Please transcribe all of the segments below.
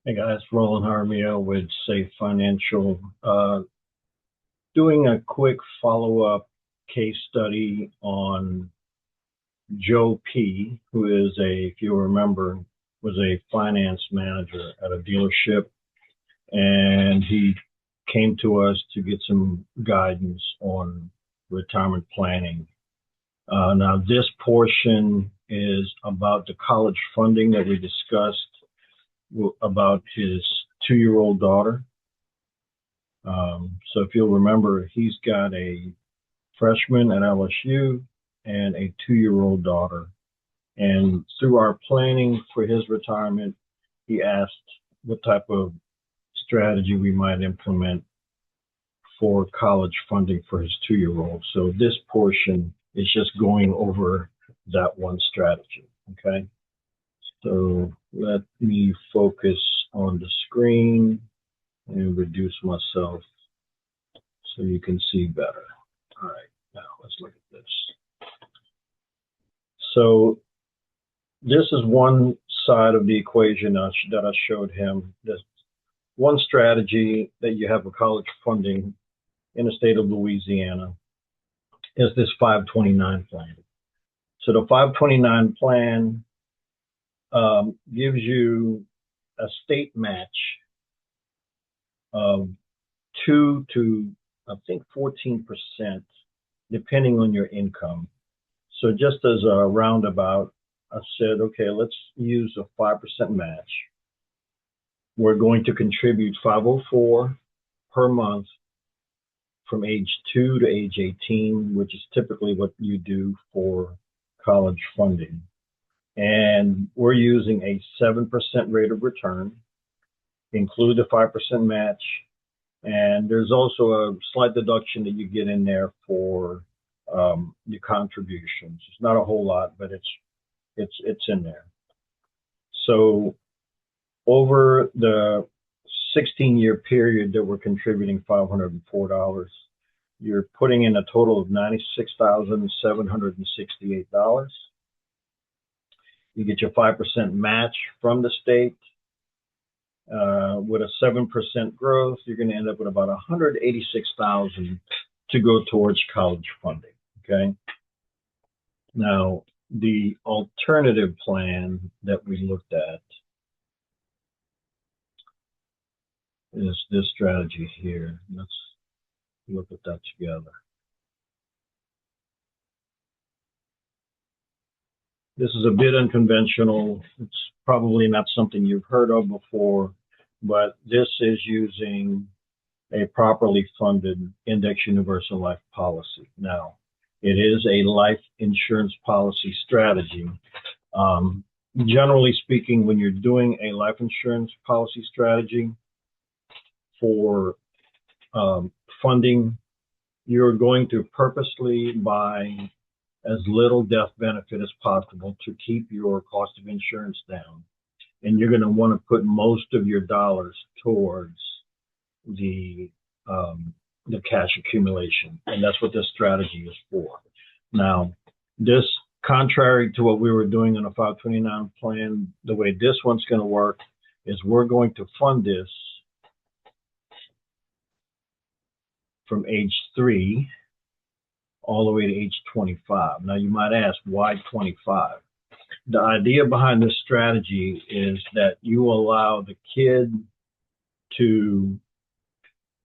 Hey guys, Rolan Harmio with Safe Financial. Doing a quick follow-up case study on Joe P., who is if you remember, was a finance manager at a dealership, and he came to us to get some guidance on retirement planning. Now, this portion is about the college funding that we discussed about his 2-year-old daughter. So if you'll remember, he's got a freshman at LSU and a 2-year-old daughter. And through our planning for his retirement, he asked what type of strategy we might implement for college funding for his 2-year-old. So this portion is just going over that one strategy, okay? So let me focus on the screen and reduce myself so you can see better. All right, now let's look at this. So this is one side of the equation that I showed him. There's one strategy that you have for college funding in the state of Louisiana is this 529 plan. So the 529 plan gives you a state match of 2 to, I think, 14%, depending on your income. So just as a roundabout, I said, okay, let's use a 5% match. We're going to contribute $504 per month from age 2 to age 18, which is typically what you do for college funding. And we're using a 7% rate of return, include the 5% match, and there's also a slight deduction that you get in there for your contributions. It's not a whole lot, but it's in there. So over the 16-year period that we're contributing $504, you're putting in a total of $96,768. You get your 5% match from the state. With a 7% growth, you're going to end up with about $186,000 to go towards college funding. Okay. Now, the alternative plan that we looked at is this strategy here. Let's look at that together. This is a bit unconventional. It's probably not something you've heard of before, but this is using a properly funded index universal life policy. Now, it is a life insurance policy strategy. Generally speaking, when you're doing a life insurance policy strategy for funding, you're going to purposely buy as little death benefit as possible to keep your cost of insurance down. And you're going to want to put most of your dollars towards the cash accumulation. And that's what this strategy is for. Now, this, contrary to what we were doing in a 529 plan, the way this one's going to work is we're going to fund this from age 3 all the way to age 25. Now, you might ask, why 25? The idea behind this strategy is that you allow the kid to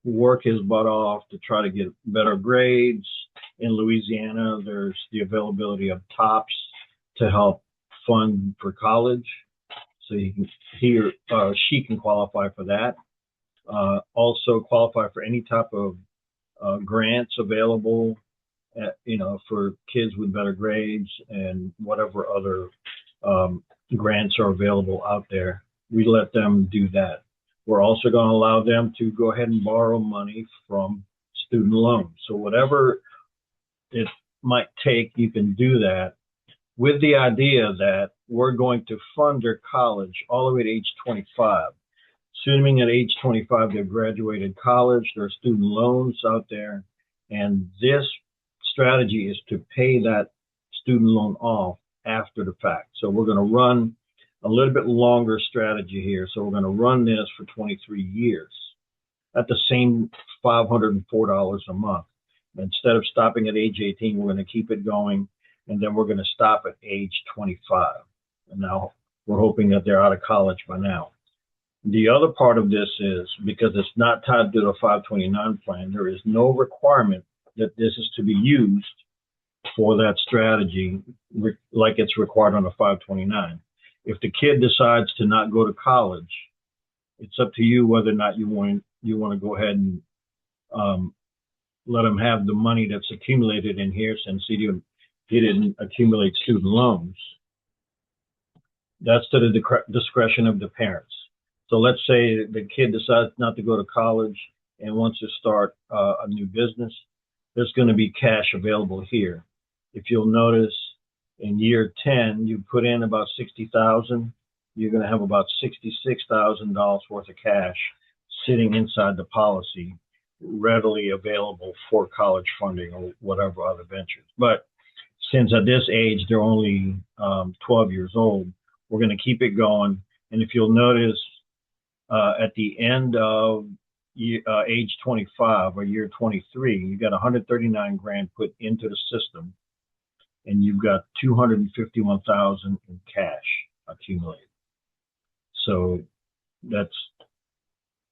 work his butt off to try to get better grades. In Louisiana, there's the availability of TOPS to help fund for college. So he or she can qualify for that. Also qualify for any type of grants available for kids with better grades and whatever other grants are available out there. We let them do that. We're also going to allow them to go ahead and borrow money from student loans. So whatever it might take, you can do that with the idea that we're going to fund their college all the way to age 25. Assuming at age 25 they've graduated college, there are student loans out there, and this strategy is to pay that student loan off after the fact. So we're going to run a little bit longer strategy here. So we're going to run this for 23 years at the same $504 a month. Instead of stopping at age 18, we're going to keep it going, and then we're going to stop at age 25. And now we're hoping that they're out of college by now. The other part of this is, because it's not tied to the 529 plan, there is no requirement that this is to be used for that strategy like it's required on a 529. If the kid decides to not go to college, it's up to you whether or not you want to go ahead and let them have the money that's accumulated in here, since he didn't accumulate student loans. That's to the discretion of the parents. So let's say the kid decides not to go to college and wants to start a new business. There's going to be cash available here. If you'll notice, in year 10, you put in about $60,000. You're going to have about $66,000 worth of cash sitting inside the policy, readily available for college funding or whatever other ventures. But since at this age they're only 12 years old, we're going to keep it going. And if you'll notice, at the end of age 25 or year 23, you got 139 grand put into the system, and you've got 251,000 in cash accumulated. So that's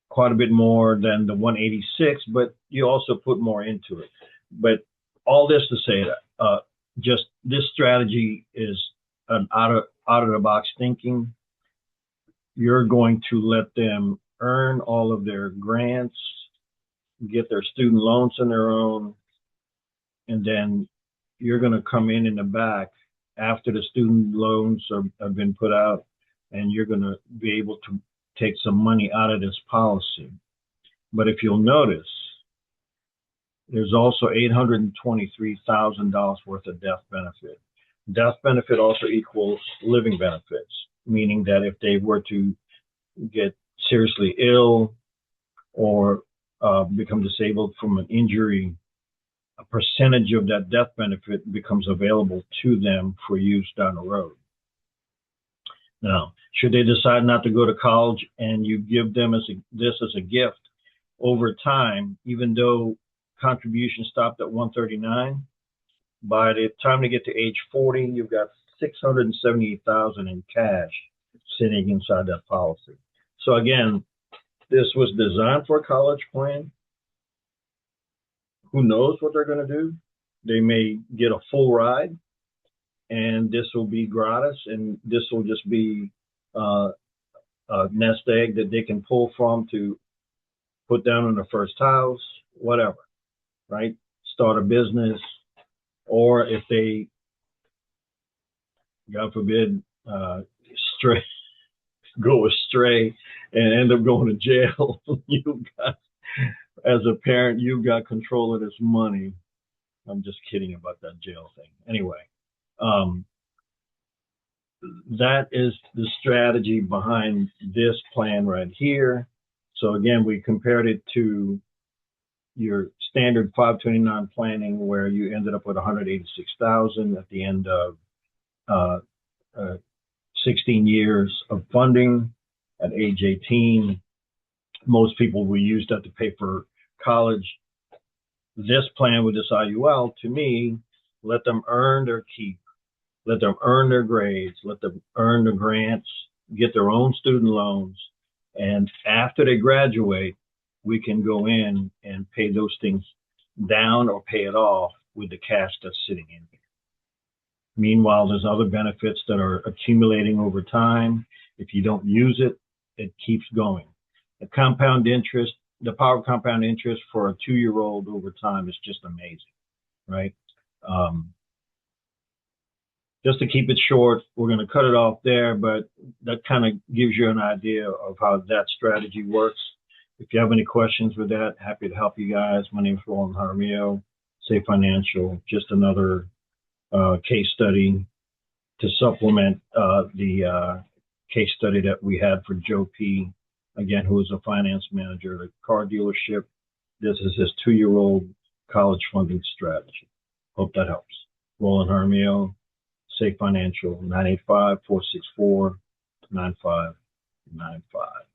quite a bit more than the 186, but you also put more into it. But all this to say that just this strategy is an out of the box thinking. You're going to let them earn all of their grants, get their student loans on their own, and then you're going to come in the back after the student loans have been put out, and you're going to be able to take some money out of this policy. But if you'll notice, there's also $823,000 worth of death benefit. Death benefit also equals living benefits, meaning that if they were to get seriously ill or become disabled from an injury, a percentage of that death benefit becomes available to them for use down the road. Now, should they decide not to go to college and you give them this as a gift over time, even though contributions stopped at 139, by the time they get to age 40, you've got $678,000 in cash sitting inside that policy. So again, this was designed for a college plan. Who knows what they're going to do? They may get a full ride, and this will be gratis, and this will just be a nest egg that they can pull from to put down on their first house, whatever, right? Start a business, or if they, God forbid, go astray and end up going to jail, you got, as a parent, you've got control of this money. I'm just kidding about that jail thing. Anyway, that is the strategy behind this plan right here. So again, we compared it to your standard 529 planning, where you ended up with 186,000 at the end of 16 years of funding. At age 18, most people will use that to pay for college. This plan with this IUL, to me, let them earn their keep, let them earn their grades, let them earn the grants, get their own student loans, and after they graduate, we can go in and pay those things down or pay it off with the cash that's sitting in here. Meanwhile, there's other benefits that are accumulating over time. If you don't use it, it keeps going. The compound interest, the power of compound interest for a 2-year-old over time is just amazing, right? Just to keep it short, we're going to cut it off there, but that kind of gives you an idea of how that strategy works. If you have any questions with that, happy to help you guys. My name is Rolan Jaramillo, Safe Financial, just another case study to supplement the case study that we had for Joe P., again, who is a finance manager at a car dealership. This is his 2-year-old college funding strategy. Hope that helps. Rolan Jaramillo, Safe Financial, 985-464-0985. 9595.